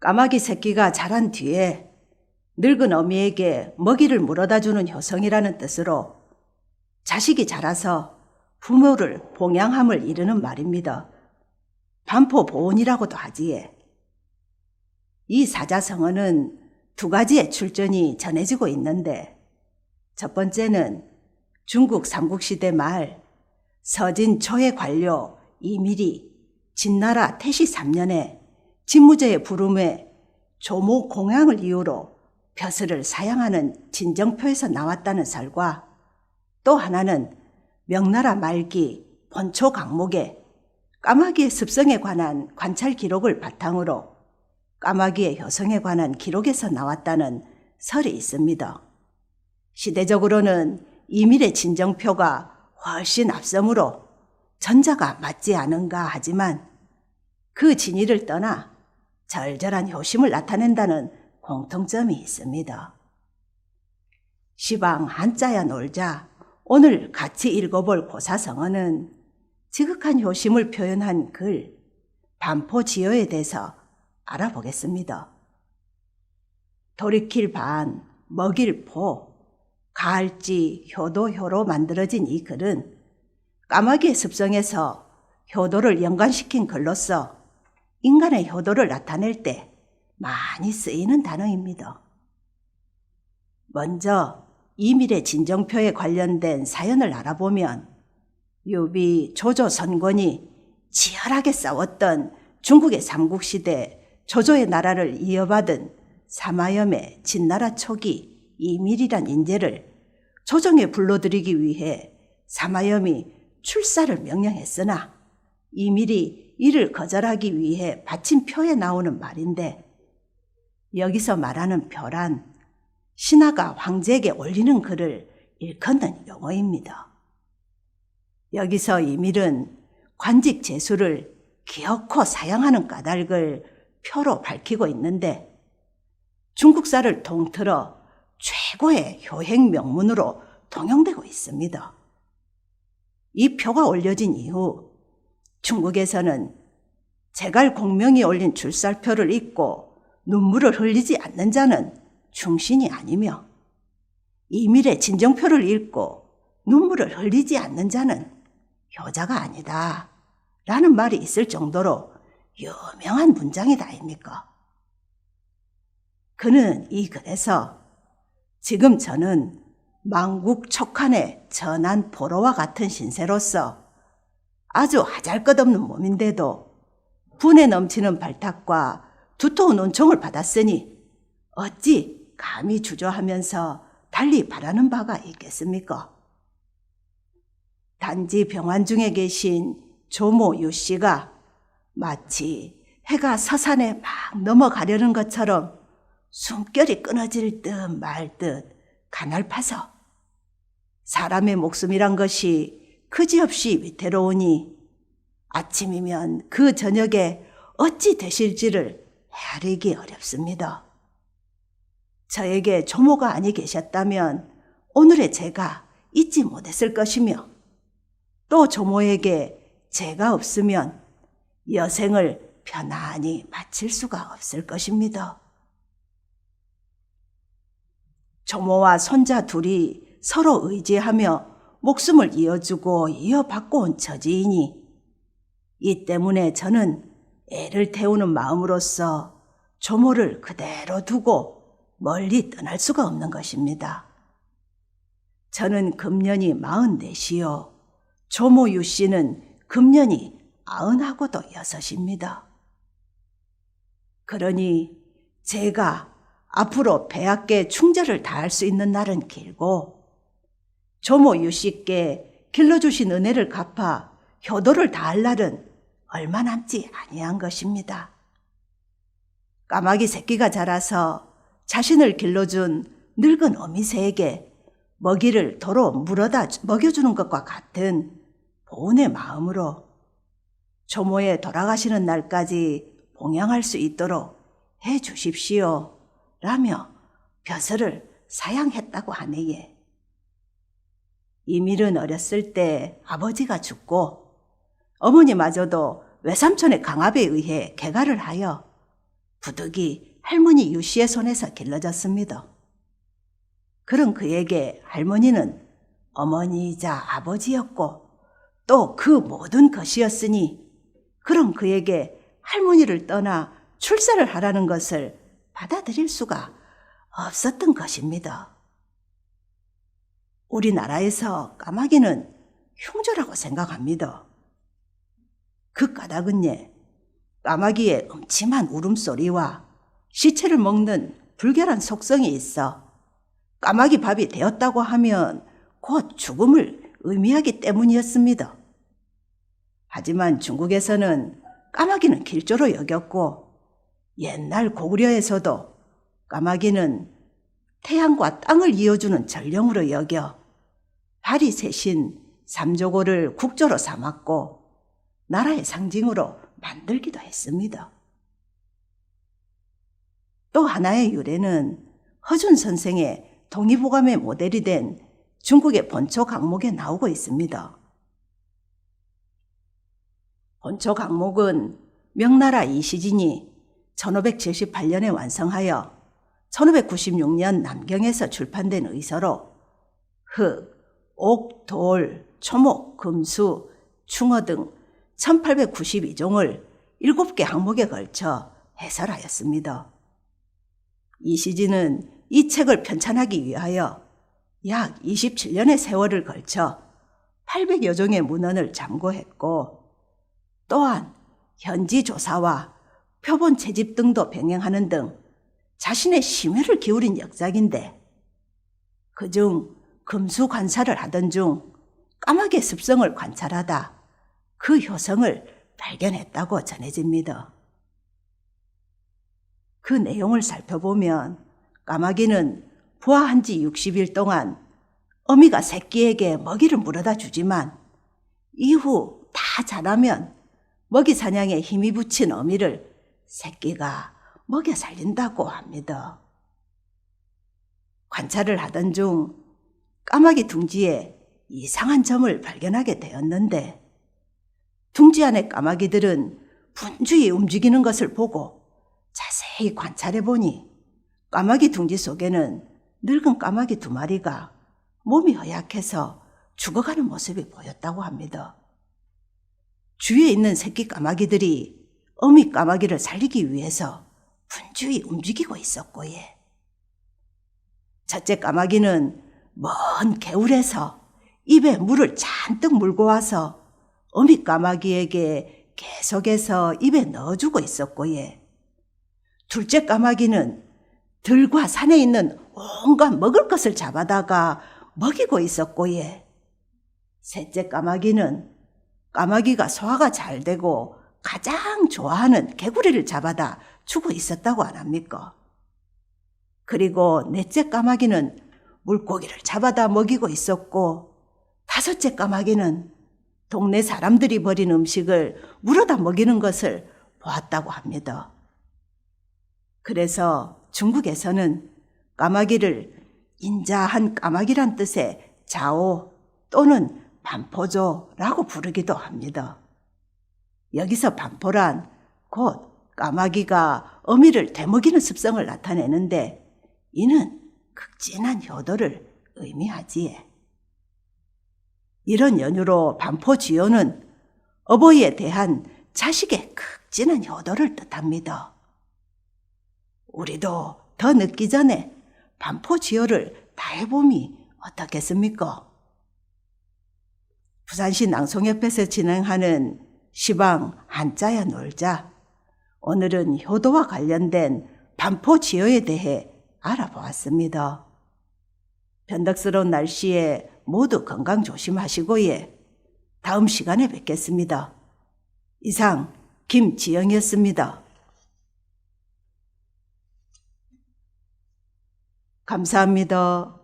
까마귀 새끼가 자란 뒤에 늙은 어미에게 먹이를 물어다 주는 효성이라는 뜻으로 자식이 자라서 부모를 봉양함을 이르는 말입니다. 반포보온이라고도 하지에. 이 사자성어는 두 가지의 출전이 전해지고 있는데, 첫 번째는 중국 삼국시대 말 서진 초의 관료 이밀이 진나라 태시 3년에 진무제의 부름에 조모 공양을 이유로 벼슬을 사양하는 진정표에서 나왔다는 설과, 또 하나는 명나라 말기 본초 강목에 까마귀의 습성에 관한 관찰 기록을 바탕으로 까마귀의 효성에 관한 기록에서 나왔다는 설이 있습니다. 시대적으로는 이밀의 진정표가 훨씬 앞서므로 전자가 맞지 않은가 하지만 그 진위를 떠나 절절한 효심을 나타낸다는 공통점이 있습니다. 시방 한자야 놀자 오늘 같이 읽어볼 고사성어는 지극한 효심을 표현한 글 반포지효에 대해서 알아보겠습니다. 돌이킬 반, 먹일 포, 가을지, 효도, 효로 만들어진 이 글은 까마귀의 습성에서 효도를 연관시킨 글로서 인간의 효도를 나타낼 때 많이 쓰이는 단어입니다. 먼저 이밀의 진정표에 관련된 사연을 알아보면 유비, 조조, 선권이 치열하게 싸웠던 중국의 삼국시대 조조의 나라를 이어받은 사마염의 진나라 초기 이밀이란 인재를 조정에 불러들이기 위해 사마염이 출사를 명령했으나 이밀이 이를 거절하기 위해 바친 표에 나오는 말인데, 여기서 말하는 표란 신하가 황제에게 올리는 글을 일컫는 용어입니다. 여기서 이밀은 관직 제수를 기어코 사양하는 까닭을 표로 밝히고 있는데, 중국사를 통틀어 최고의 효행 명문으로 통용되고 있습니다. 이 표가 올려진 이후 중국에서는 제갈 공명이 올린 출살표를 읽고 눈물을 흘리지 않는 자는 충신이 아니며, 이밀의 진정표를 읽고 눈물을 흘리지 않는 자는 효자가 아니다 라는 말이 있을 정도로 유명한 문장이다 아닙니까? 그는 이 글에서 지금 저는 망국 촉한의 전한 포로와 같은 신세로서 아주 하잘것없는 몸인데도 분에 넘치는 발탁과 두터운 은총을 받았으니 어찌 감히 주저하면서 달리 바라는 바가 있겠습니까? 단지 병환 중에 계신 조모 유씨가 마치 해가 서산에 막 넘어가려는 것처럼 숨결이 끊어질 듯 말 듯 가냘파서 사람의 목숨이란 것이 그지없이 위태로우니 아침이면 그 저녁에 어찌 되실지를 헤아리기 어렵습니다. 저에게 조모가 아니 계셨다면 오늘의 제가 잊지 못했을 것이며, 또 조모에게 제가 없으면 여생을 편안히 마칠 수가 없을 것입니다. 조모와 손자 둘이 서로 의지하며 목숨을 이어주고 이어받고 온 처지이니, 이 때문에 저는 애를 태우는 마음으로써 조모를 그대로 두고 멀리 떠날 수가 없는 것입니다. 저는 금년이 44이요. 조모 유씨는 금년이 90하고도 6입니다. 그러니 제가 앞으로 배학께 충절을 다할 수 있는 날은 길고, 조모 유씨께 길러주신 은혜를 갚아 효도를 다할 날은 얼마 남지 아니한 것입니다. 까마귀 새끼가 자라서 자신을 길러준 늙은 어미새에게 먹이를 도로 물어다 먹여주는 것과 같은 보온의 마음으로 조모의 돌아가시는 날까지 봉양할 수 있도록 해 주십시오 라며 벼슬을 사양했다고 하네요. 이밀은 어렸을 때 아버지가 죽고 어머니마저도 외삼촌의 강압에 의해 개가를 하여 부득이 할머니 유씨의 손에서 길러졌습니다. 그런 그에게 할머니는 어머니이자 아버지였고 또 그 모든 것이었으니 그런 그에게 할머니를 떠나 출세를 하라는 것을 받아들일 수가 없었던 것입니다. 우리나라에서 까마귀는 흉조라고 생각합니다. 그 까닭은 까마귀의 음침한 울음소리와 시체를 먹는 불결한 속성이 있어 까마귀 밥이 되었다고 하면 곧 죽음을 의미하기 때문이었습니다. 하지만 중국에서는 까마귀는 길조로 여겼고 옛날 고구려에서도 까마귀는 태양과 땅을 이어주는 전령으로 여겨 발이 셋인 삼조고를 국조로 삼았고 나라의 상징으로 만들기도 했습니다. 또 하나의 유래는 허준 선생의 동의보감의 모델이 된 중국의 본초 강목에 나오고 있습니다. 본초 강목은 명나라 이시진이 1578년에 완성하여 1596년 남경에서 출판된 의서로 흙, 옥, 돌, 초목, 금수, 충어 등 1892종을 7개 항목에 걸쳐 해설하였습니다. 이시진은 이 책을 편찬하기 위하여 약 27년의 세월을 걸쳐 800여 종의 문헌을 참고했고 또한 현지 조사와 표본 채집 등도 병행하는 등 자신의 심혈을 기울인 역작인데 그중 금수 관찰을 하던 중 까마귀의 습성을 관찰하다 그 효성을 발견했다고 전해집니다. 그 내용을 살펴보면 까마귀는 부화한 지 60일 동안 어미가 새끼에게 먹이를 물어다 주지만 이후 다 자라면 먹이 사냥에 힘이 붙인 어미를 새끼가 먹여 살린다고 합니다. 관찰을 하던 중 까마귀 둥지에 이상한 점을 발견하게 되었는데 둥지 안의 까마귀들은 분주히 움직이는 것을 보고 자세히 관찰해 보니 까마귀 둥지 속에는 늙은 까마귀 2마리가 몸이 허약해서 죽어가는 모습이 보였다고 합니다. 주위에 있는 새끼 까마귀들이 어미 까마귀를 살리기 위해서 분주히 움직이고 있었고 첫째 까마귀는 먼 개울에서 입에 물을 잔뜩 물고 와서 어미 까마귀에게 계속해서 입에 넣어주고 있었고 둘째 까마귀는 들과 산에 있는 온갖 먹을 것을 잡아다가 먹이고 있었고 셋째 까마귀는 까마귀가 소화가 잘 되고 가장 좋아하는 개구리를 잡아다 주고 있었다고 안 합니까? 그리고 넷째 까마귀는 물고기를 잡아다 먹이고 있었고 다섯째 까마귀는 동네 사람들이 버린 음식을 물어다 먹이는 것을 보았다고 합니다. 그래서 중국에서는 까마귀를 인자한 까마귀란 뜻의 자오 또는 반포조라고 부르기도 합니다. 여기서 반포란 곧 까마귀가 어미를 되먹이는 습성을 나타내는데 이는 극진한 효도를 의미하지에. 이런 연유로 반포지효는 어버이에 대한 자식의 극진한 효도를 뜻합니다. 우리도 더 늦기 전에 반포지효를 다해봄이 어떻겠습니까? 부산시 낭송협회에서 진행하는 시방 한자야 놀자. 오늘은 효도와 관련된 반포지효에 대해 알아보았습니다. 변덕스러운 날씨에 모두 건강 조심하시고 다음 시간에 뵙겠습니다. 이상 김지영이었습니다. 감사합니다.